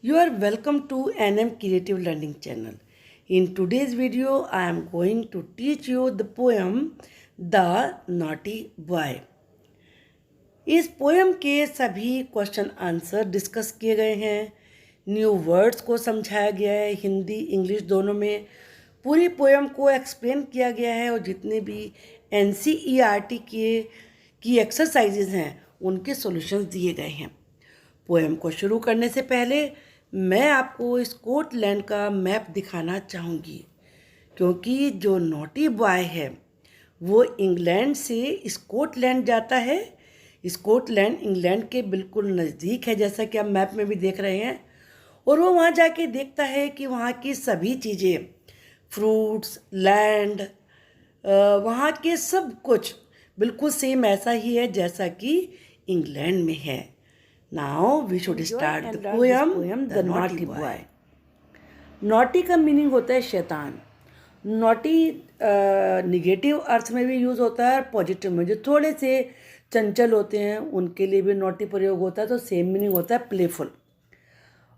You are welcome to NM Creative Learning channel. In today's video, I am going to teach you the poem The Naughty Boy. इस poem के सभी question answer discuss किए गए हैं। New words को समझाया गया है, हिंदी इंग्लिश दोनों में। पूरी पोएम को एक्सप्लेन किया गया है और जितने भी NCERT की एक्सरसाइजेज हैं उनके सॉल्यूशंस दिए गए हैं। पोएम को शुरू करने से पहले मैं आपको स्कॉटलैंड का मैप दिखाना चाहूँगी, क्योंकि जो नॉटी बॉय है वो इंग्लैंड से स्कॉटलैंड जाता है। स्कॉटलैंड इंग्लैंड के बिल्कुल नज़दीक है, जैसा कि आप मैप में भी देख रहे हैं। और वो वहाँ जाके देखता है कि वहाँ की सभी चीज़ें, फ्रूट्स, लैंड, वहाँ के सब कुछ बिल्कुल सेम ऐसा ही है जैसा कि इंग्लैंड में है। Now we should start the poem the naughty boy. Naughty का मीनिंग होता है शैतान। नॉटी निगेटिव अर्थ में भी यूज़ होता है और पॉजिटिव में। जो थोड़े से चंचल होते हैं उनके लिए भी नॉटी प्रयोग होता है, तो सेम मीनिंग होता है प्लेफुल।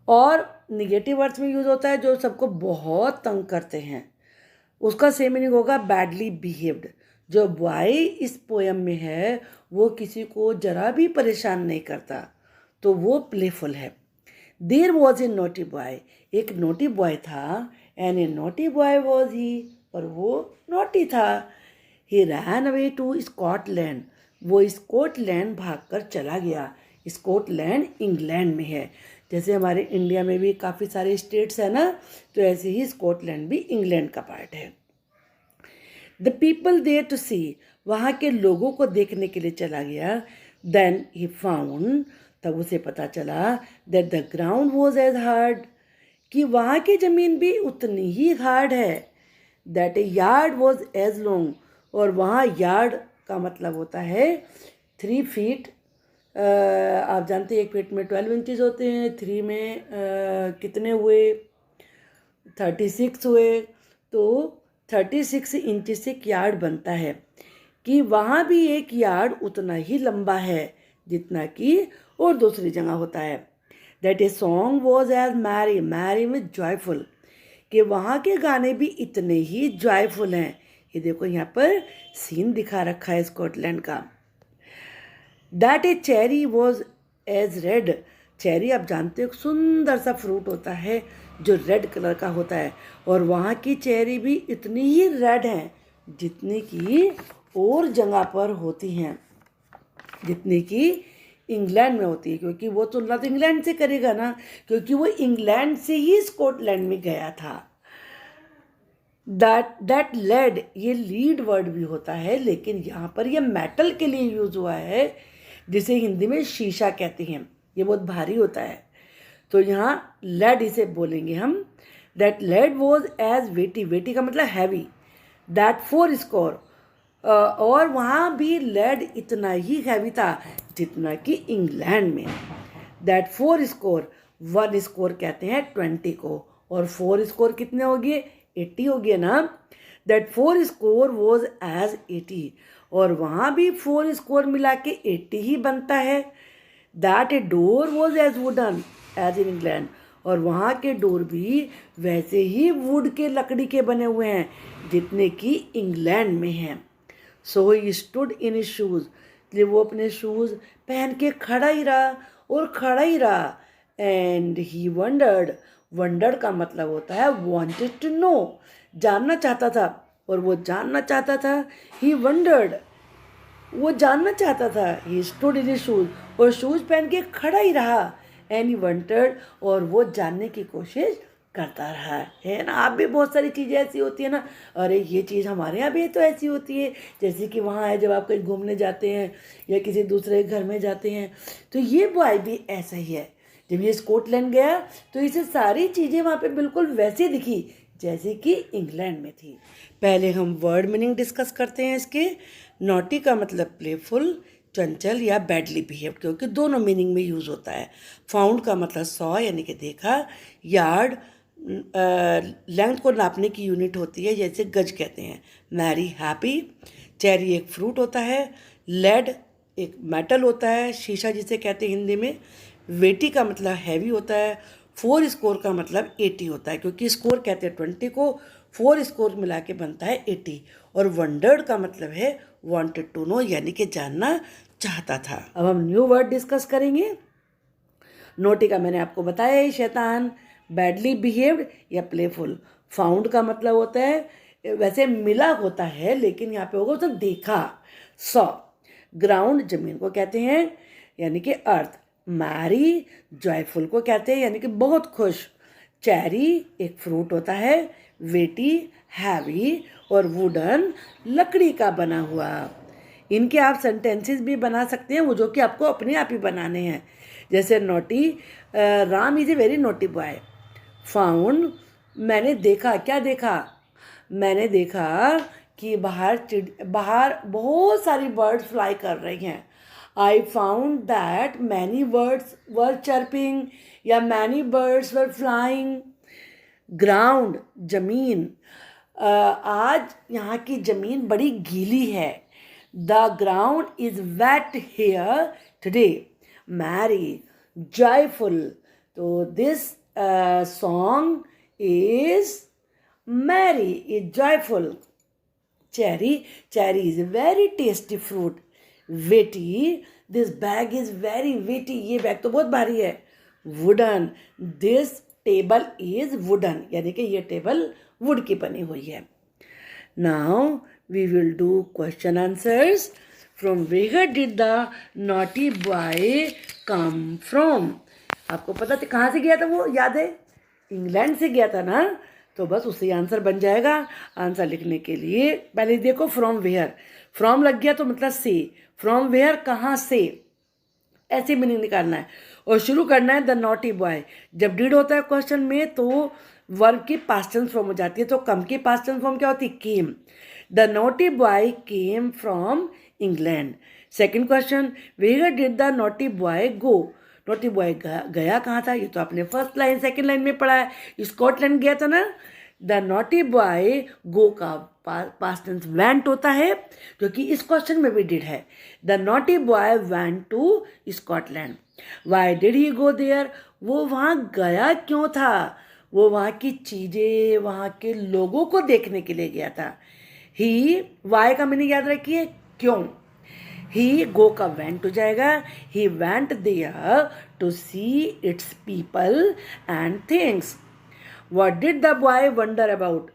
और निगेटिव अर्थ में यूज़ होता है जो सबको बहुत तंग करते हैं, उसका सेम मीनिंग होगा बैडली बिहेव्ड। जो बॉय इस पोएम में है वो किसी को जरा भी परेशान नहीं करता, तो वो प्लेफुल है। There was a naughty boy, एक नोटी बॉय था। And A naughty boy was he, और वो नोटी था। ही रैन अवे टू स्कॉटलैंड, वो स्कॉटलैंड भागकर चला गया। स्कॉटलैंड इंग्लैंड में है। जैसे हमारे इंडिया में भी काफ़ी सारे स्टेट्स हैं ना, तो ऐसे ही स्कॉटलैंड भी इंग्लैंड का पार्ट है। द पीपल देयर टू सी, वहाँ के लोगों को देखने के लिए चला गया। देन ही फाउंड, तब उसे पता चला that the ground was as hard, कि वहाँ की ज़मीन भी उतनी ही हार्ड है। That a yard was as long, और वहाँ यार्ड का मतलब होता है 3 फीट। आप जानते हैं 1 फीट में 12 इंचज़ होते हैं, 3 में कितने हुए, 36 हुए, तो 36 इंच से एक यार्ड बनता है। कि वहाँ भी एक यार्ड उतना ही लंबा है जितना कि और दूसरी जगह होता है। That a song was as merry, merry में जॉयफुल, कि वहाँ के गाने भी इतने ही जॉयफुल हैं। ये देखो यहाँ पर सीन दिखा रखा है स्कॉटलैंड का। That a cherry was as red, cherry आप जानते हो सुंदर सा फ्रूट होता है जो रेड कलर का होता है, और वहाँ की चेरी भी इतनी ही रेड हैं जितनी कि और जगह पर होती हैं, जितनी कि इंग्लैंड में होती है। क्योंकि वो तुलना तो इंग्लैंड से करेगा ना, क्योंकि वो इंग्लैंड से ही स्कॉटलैंड में गया था। दैट लेड, ये लीड वर्ड भी होता है, लेकिन यहाँ पर ये मेटल के लिए यूज़ हुआ है, जिसे हिंदी में शीशा कहते हैं। ये बहुत भारी होता है, तो यहाँ लेड इसे बोलेंगे हम। दैट लेड वॉज एज वेटी, वेटी का मतलब हैवी। दैट 4 स्कोर, और वहाँ भी लेड इतना ही हैवी था जितना कि इंग्लैंड में। दैट 4 स्कोर, 1 स्कोर कहते हैं 20 को, और 4 स्कोर कितने हो गए, 80 हो गए ना। दैट 4 स्कोर वॉज एज 80, और वहाँ भी 4 स्कोर मिला के 80 ही बनता है। That a door was as wooden as in England, और वहाँ के डोर भी वैसे ही वुड के लकड़ी के बने हुए हैं जितने कि इंग्लैंड में हैं। So he stood in his shoes, इसलिए वो अपने शूज़ पहन के खड़ा ही रहा और खड़ा ही रहा। एंड ही वंडर्ड, वंडर्ड का मतलब होता है वांटेड टू नो, जानना चाहता था, और वो जानना चाहता था। ही वंडर्ड, वो जानना चाहता था। ही स्टूड इन हिज शूज़, और शूज़ पहन के खड़ा ही रहा। एंड ही वंटर्ड, और वो जानने की कोशिश करता रहा है ना। आप भी बहुत सारी चीज़ें ऐसी होती है ना, अरे ये चीज़ हमारे यहाँ भी तो ऐसी होती है। जैसे कि वहाँ है, जब आप कहीं घूमने जाते हैं या किसी दूसरे घर में जाते हैं, तो ये बॉय भी ऐसा ही है। जब ये स्कॉटलैंड गया तो इसे सारी चीज़ें वहाँ पे बिल्कुल वैसे दिखी जैसे कि इंग्लैंड में थी। पहले हम वर्ड मीनिंग डिस्कस करते हैं इसके। नॉटी का मतलब प्लेफुल, चंचल या बैडली बिहेव, क्योंकि दोनों मीनिंग में यूज़ होता है। फाउंड का मतलब सॉ यानी कि देखा। यार्ड लेंथ को नापने की यूनिट होती है, जैसे गज कहते हैं। मैरी हैप्पी, चेरी एक फ्रूट होता है। लेड एक मेटल होता है, शीशा जिसे कहते हैं हिंदी में। वेटी का मतलब हैवी होता है। 4 स्कोर का मतलब 80 होता है, क्योंकि स्कोर कहते हैं 20 को, 4 स्कोर मिला के बनता है 80। और वंडर्ड का मतलब है वांटेड टू नो, यानी कि जानना चाहता था। अब हम न्यू वर्ड डिस्कस करेंगे। नोटी का मैंने आपको बताया ही, शैतान, बैडली बिहेव्ड या प्लेफुल। फाउंड का मतलब होता है, वैसे मिला होता है लेकिन यहाँ पे होगा तो देखा, सॉ। ग्राउंड जमीन को कहते हैं यानी कि अर्थ। मैरी जॉयफुल को कहते हैं यानी कि बहुत खुश। चेरी एक फ्रूट होता है। वेटी हैवी। और वुडन लकड़ी का बना हुआ। इनके आप सेंटेंसेस भी बना सकते हैं, वो जो कि आपको अपने आप ही बनाने हैं। जैसे naughty, Ram is a very naughty boy. Found, मैंने देखा, क्या देखा? मैंने देखा कि बाहर बहुत सारी बर्ड्स फ्लाई कर रही हैं। I found that many birds were chirping या many birds were flying. Ground जमीन, आज यहाँ की ज़मीन बड़ी गीली है। The ground is wet here today. Merry joyful, तो this song is merry is joyful. cherry is a very tasty fruit. Weighty, this bag is very weighty, ये बैग तो बहुत भारी है। Wooden, this table is wooden, यानी कि ये table would की बनी हुई है। Now we will do question answers. From where did the naughty boy come from? आपको पता था कहाँ से गया था वो, याद है? इंग्लैंड से गया था ना, तो बस उससे आंसर बन जाएगा। आंसर लिखने के लिए पहले देखो फ्रॉम वेयर, फ्रॉम लग गया तो मतलब से, फ्रॉम वेयर कहाँ से, ऐसे मीनिंग निकालना है और शुरू करना है द नॉटी बॉय। जब डिड होता है क्वेश्चन में तो वर्ब की पास्ट टेंस फॉर्म हो जाती है, तो कम की पास्ट टेंस फॉर्म क्या होती है? Came. The naughty boy came from England. Second question, where did the naughty boy go? Naughty boy गया कहाँ था? ये तो आपने फर्स्ट लाइन सेकंड लाइन में पढ़ा है, स्कॉटलैंड गया था ना। द नॉटी बॉय गो का पास्ट टेंस वेंट होता है, क्योंकि इस क्वेश्चन में भी डिड है। The naughty boy went to Scotland. Why did he go there? वो वहाँ गया क्यों था? वो वहाँ की चीज़ें, वहाँ के लोगों को देखने के लिए गया था। ही, वाई का मीनिंग याद रखिए, क्यों। ही, गो का वेंट हो जाएगा। He went there to see its people and things. What did the boy wonder about?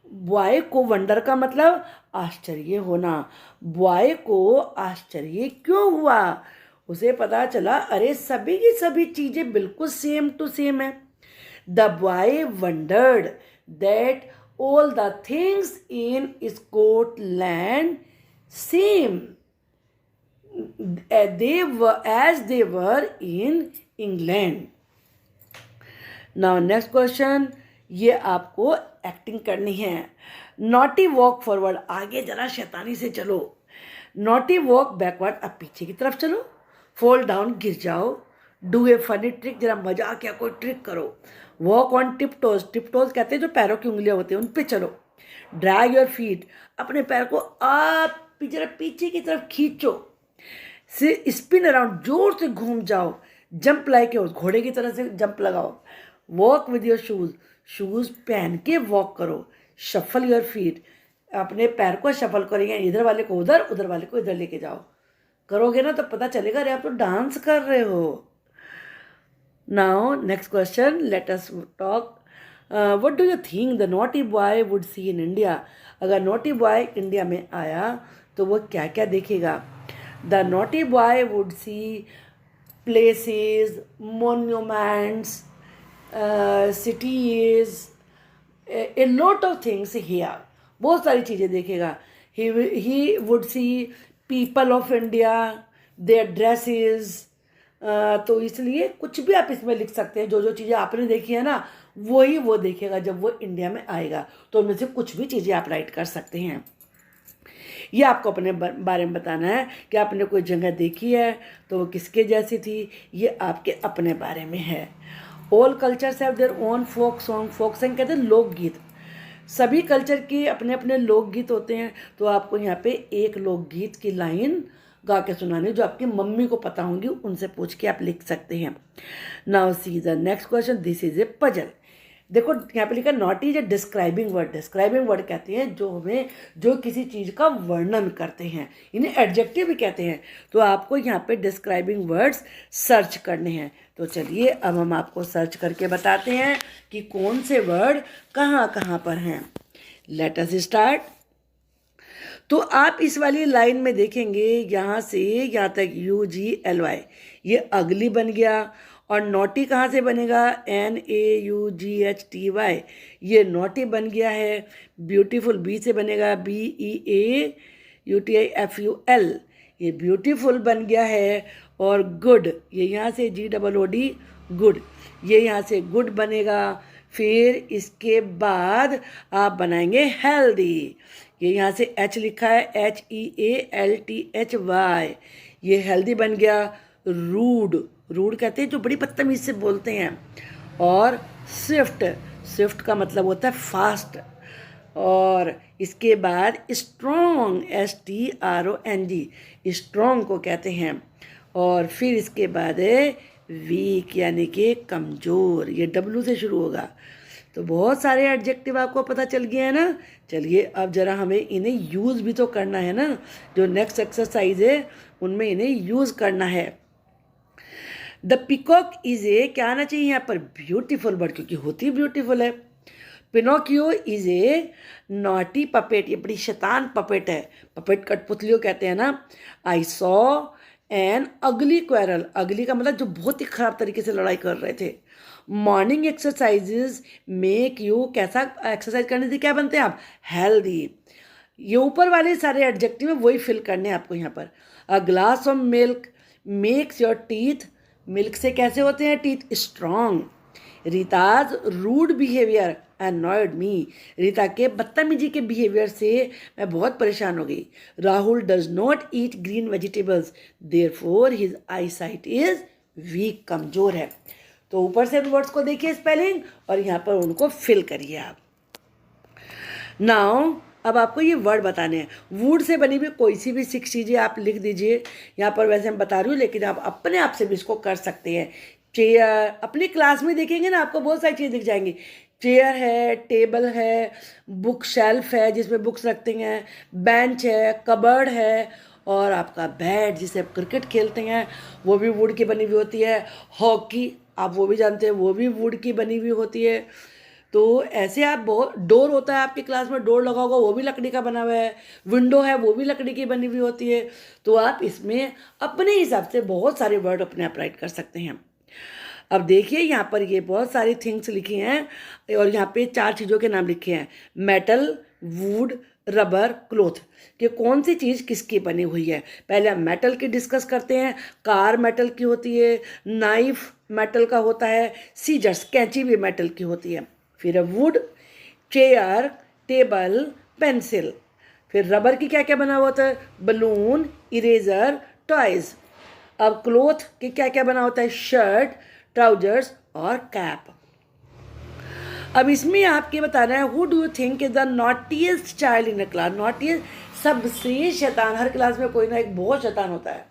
Boy को वंडर का मतलब आश्चर्य होना। बॉय को आश्चर्य क्यों हुआ? उसे पता चला अरे सभी की सभी चीज़ें बिल्कुल सेम टू सेम है। The boy wondered that all the things in Scotland same as they were in England. Now next question, ये आपको एक्टिंग करनी है। नॉटी वॉक फॉरवर्ड, आगे जरा शैतानी से चलो। नॉटी वॉक बैकवर्ड, अब पीछे की तरफ चलो। फॉल डाउन, गिर जाओ। डू ए फनी ट्रिक, जरा मजाक या कोई ट्रिक करो। वॉक ऑन टिपटोज, टिपटोज कहते हैं जो पैरों की उंगलियां होती हैं उन पे चलो। ड्रैग योर फीट, अपने पैर को आप जरा पीछे की तरफ खींचो। से स्पिन अराउंड, जोर से घूम जाओ। जंप लाइक उस घोड़े की तरह से जंप लगाओ। Walk with your shoes, shoes पहन के वॉक करो। शफल योर फीट, अपने पैर को शफल करेंगे, इधर वाले को उधर, उधर वाले को इधर लेके जाओ। करोगे ना तो पता चलेगा अरे आप तो डांस कर रहे हो। Now next question, let us talk. What do you think the naughty boy would see in India? अगर नॉटी बॉय इंडिया में आया तो वो क्या क्या देखेगा? The naughty boy would see places, monuments, cities, a lot of things here. बहुत सारी चीज़ें देखेगा। He would see people of India, their dresses. तो इसलिए कुछ भी आप इसमें लिख सकते हैं, जो जो चीज़ें आपने देखी है ना वही वो देखेगा जब वो इंडिया में आएगा। तो उनमें से कुछ भी चीज़ें आप राइट कर सकते हैं। ये आपको अपने बारे में बताना है कि आपने कोई जगह देखी है तो वो किसके जैसी थी, ये आपके अपने बारे में है। All cultures have their own folk song, folk song कहते हैं लोकगीत। सभी कल्चर के अपने अपने लोकगीत होते हैं, तो आपको यहाँ पे एक लोकगीत की लाइन गा के सुनानी, जो आपकी मम्मी को पता होंगी, उनसे पूछ के आप लिख सकते हैं। Now see the next question, this is a puzzle. देखो यहाँ पे लिखा not is a describing word. Describing word कहते हैं जो किसी चीज़ का वर्णन करते हैं, इन्हें एडजेक्टिव भी कहते हैं। तो आपको यहाँ पे डिस्क्राइबिंग वर्ड्स सर्च करने हैं। तो चलिए अब हम आपको सर्च करके बताते हैं कि कौन से वर्ड कहाँ कहाँ पर हैं। Let us start. तो आप इस वाली लाइन में देखेंगे यहाँ से यहाँ तक UGLY, ये अगली बन गया। और नॉटी कहाँ से बनेगा? NAUGHTY, ये नॉटी बन गया है। ब्यूटीफुल बी से बनेगा BEAUTIFUL, ये ब्यूटीफुल बन गया है। और गुड, ये यहाँ से GOOD, गुड, ये यहाँ से गुड बनेगा। फिर इसके बाद आप बनाएंगे हेल्दी, ये यहाँ से H लिखा है HEALTHY, ये हेल्दी बन गया। रूड, रूड कहते हैं जो बड़ी बदतमीज से बोलते हैं। और स्विफ्ट, स्विफ्ट का मतलब होता है फास्ट। और इसके बाद स्ट्रॉन्ग, STRONG, स्ट्रॉन्ग को कहते हैं। और फिर इसके बाद है वीक, यानी कि कमज़ोर, ये W से शुरू होगा। तो बहुत सारे एडजेक्टिव आपको पता चल गए हैं ना। चलिए अब ज़रा हमें इन्हें यूज़ भी तो करना है ना। जो नेक्स्ट एक्सरसाइज है उनमें इन्हें यूज़ करना है। द पिकॉक इज ए, क्या आना चाहिए यहाँ पर? ब्यूटीफुल बर्ड, क्योंकि होती ब्यूटीफुल है। Pinocchio is a naughty puppet, ये बड़ी शैतान पपेट है। पपेट कठपुतलियों कहते हैं ना। आई सॉ एन अगली क्वेरल, अगली का मतलब जो बहुत ही खराब तरीके से लड़ाई कर रहे थे। मॉर्निंग एक्सरसाइजेज मेक यू, कैसा एक्सरसाइज करने से क्या बनते हैं आप? हेल्दी। ये ऊपर वाले सारे एडजेक्टिव वही फिल करने हैं आपको यहाँ पर। A glass of milk makes your teeth, milk से कैसे होते हैं teeth? Strong. Rita's rude behaviour annoyed me, Rita के बदतमीजी के बिहेवियर से मैं बहुत परेशान हो गई। Rahul does not eat green vegetables therefore his I site is weak, कमज़ोर है। तो ऊपर से वर्ड्स को देखिए स्पेलिंग, और यहाँ पर उनको फिल करिए आप। नाउ अब आपको ये वर्ड बताने हैं। वुड से बनी हुई कोई सी भी 6 चीज़ें आप लिख दीजिए। यहाँ पर वैसे मैं बता रही हूँ, लेकिन आप अपने आप से भी इसको कर सकते हैं। चेयर, अपनी क्लास में देखेंगे ना आपको बहुत सारी चीज़ें दिख जाएंगी। चेयर है, टेबल है, बुक शेल्फ है जिसमें बुक्स रखते हैं, बेंच है, कबर्ड है, और आपका बैट जिसे आप क्रिकेट खेलते हैं वो भी वुड की बनी हुई होती है। हॉकी आप वो भी जानते हैं, वो भी वुड की बनी हुई होती है। तो ऐसे आप बहुत, डोर होता है आपकी क्लास में, डोर लगा होगा वो भी लकड़ी का बना हुआ है। विंडो है वो भी लकड़ी की बनी हुई होती है। तो आप इसमें अपने हिसाब से बहुत सारे वर्ड अपने आप राइट कर सकते हैं। अब देखिए यहाँ पर ये बहुत सारी थिंग्स लिखी हैं, और यहाँ पे 4 चीज़ों के नाम लिखे हैं। मेटल, वुड, रबर, क्लोथ, कि कौन सी चीज़ किसकी बनी हुई है। पहले हम मेटल की डिस्कस करते हैं। कार मेटल की होती है, नाइफ मेटल का होता है, सीजर्स कैंची भी मेटल की होती है। फिर वुड, चेयर, टेबल, पेंसिल। फिर रबर की क्या क्या बना हुआ होता है? Balloon, eraser, toys. अब क्लोथ के क्या क्या बना होता है? शर्ट, ट्राउजर्स और कैप। अब इसमें आपके बताना है, who do you think is the naughtiest child in a class? Naughtiest, सबसे शैतान, हर क्लास में कोई ना एक बहुत शैतान होता है,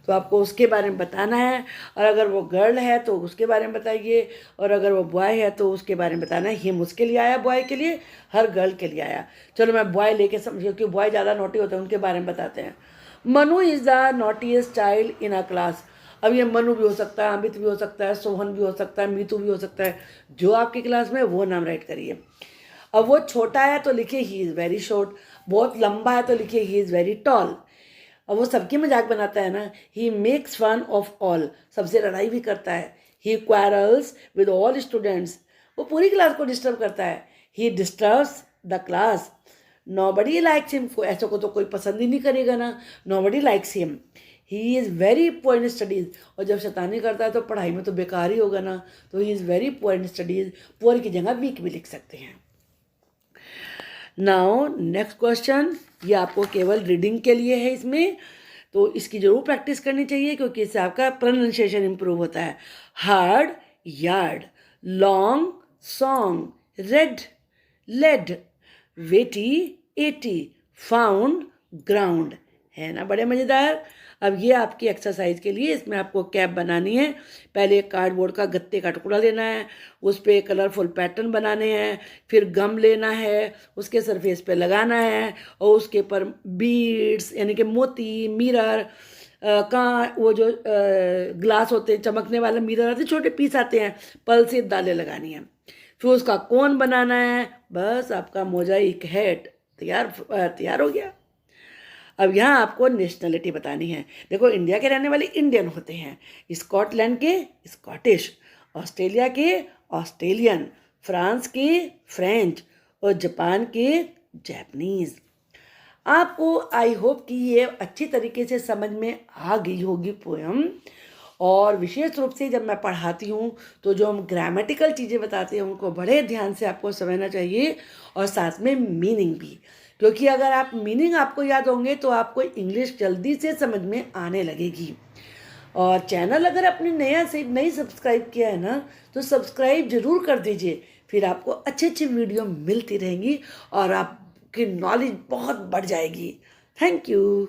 तो आपको उसके बारे में बताना है। और अगर वो गर्ल है तो उसके बारे में बताइए, और अगर वो बॉय है तो उसके बारे में बताना है। हिम उसके लिए आया, बॉय के लिए, हर गर्ल के लिए आया। चलो मैं बॉय लेके समझ, क्योंकि बॉय ज़्यादा नोटी होते हैं, उनके बारे में बताते हैं। Manu is the naughtiest child in a class. अब ये मनु भी हो सकता है, अमित भी हो सकता है, सोहन भी हो सकता है, मीतू भी हो सकता है। जो आपकी क्लास में वो नाम राइट करिए। अब वो छोटा है तो लिखिए ही इज़ वेरी शॉर्ट, बहुत लंबा है तो लिखिए ही इज़ वेरी टॉल। अब वो सबकी मजाक बनाता है ना। He makes fun of all, सबसे लड़ाई भी करता है। He quarrels with all students, वो पूरी क्लास को डिस्टर्ब करता है। He disturbs the class, nobody likes him, ऐसे को तो कोई पसंद ही नहीं करेगा ना। Nobody likes him. He is very poor in studies, और जब शैतानी करता है तो पढ़ाई में तो बेकार ही होगा ना। तो ही is very poor in studies, poor की जगह वीक भी लिख सकते हैं। नाउ नेक्स्ट क्वेश्चन, ये आपको केवल रीडिंग के लिए है इसमें, तो इसकी जरूर प्रैक्टिस करनी चाहिए, क्योंकि इससे आपका प्रोनाउंसिएशन इंप्रूव होता है। Hard, yard. Long, song. Red, led. Weighty, 80। Found, ground. है ना बड़े मज़ेदार। अब ये आपकी एक्सरसाइज के लिए, इसमें आपको कैप बनानी है। पहले एक कार्डबोर्ड का गत्ते का टुकड़ा लेना है, उस पर कलरफुल पैटर्न बनाने हैं, फिर गम लेना है, उसके सरफेस पे लगाना है और उसके ऊपर बीड्स यानी कि मोती, मिरर का वो जो ग्लास होते हैं, चमकने वाले मिरर आते हैं, छोटे पीस आते हैं, पल्सित दालें लगानी है। फिर उसका कोन बनाना है। बस आपका मोजाइक हेड तैयार हो गया। अब यहाँ आपको नेशनलिटी बतानी है। देखो, इंडिया के रहने वाले इंडियन होते हैं, स्कॉटलैंड के स्कॉटिश, ऑस्ट्रेलिया के ऑस्ट्रेलियन, फ्रांस के फ्रेंच और जापान के जापानीज़। आपको आई होप कि ये अच्छी तरीके से समझ में आ गई होगी पोएम। और विशेष रूप से जब मैं पढ़ाती हूँ तो जो हम ग्रामेटिकल चीज़ें बताते हैं उनको बड़े ध्यान से आपको समझना चाहिए, और साथ में मीनिंग भी, क्योंकि अगर आप मीनिंग आपको याद होंगे तो आपको इंग्लिश जल्दी से समझ में आने लगेगी। और चैनल अगर आपने नई सब्सक्राइब किया है ना, तो सब्सक्राइब जरूर कर दीजिए, फिर आपको अच्छी अच्छी वीडियो मिलती रहेंगी और आपकी नॉलेज बहुत बढ़ जाएगी। Thank you.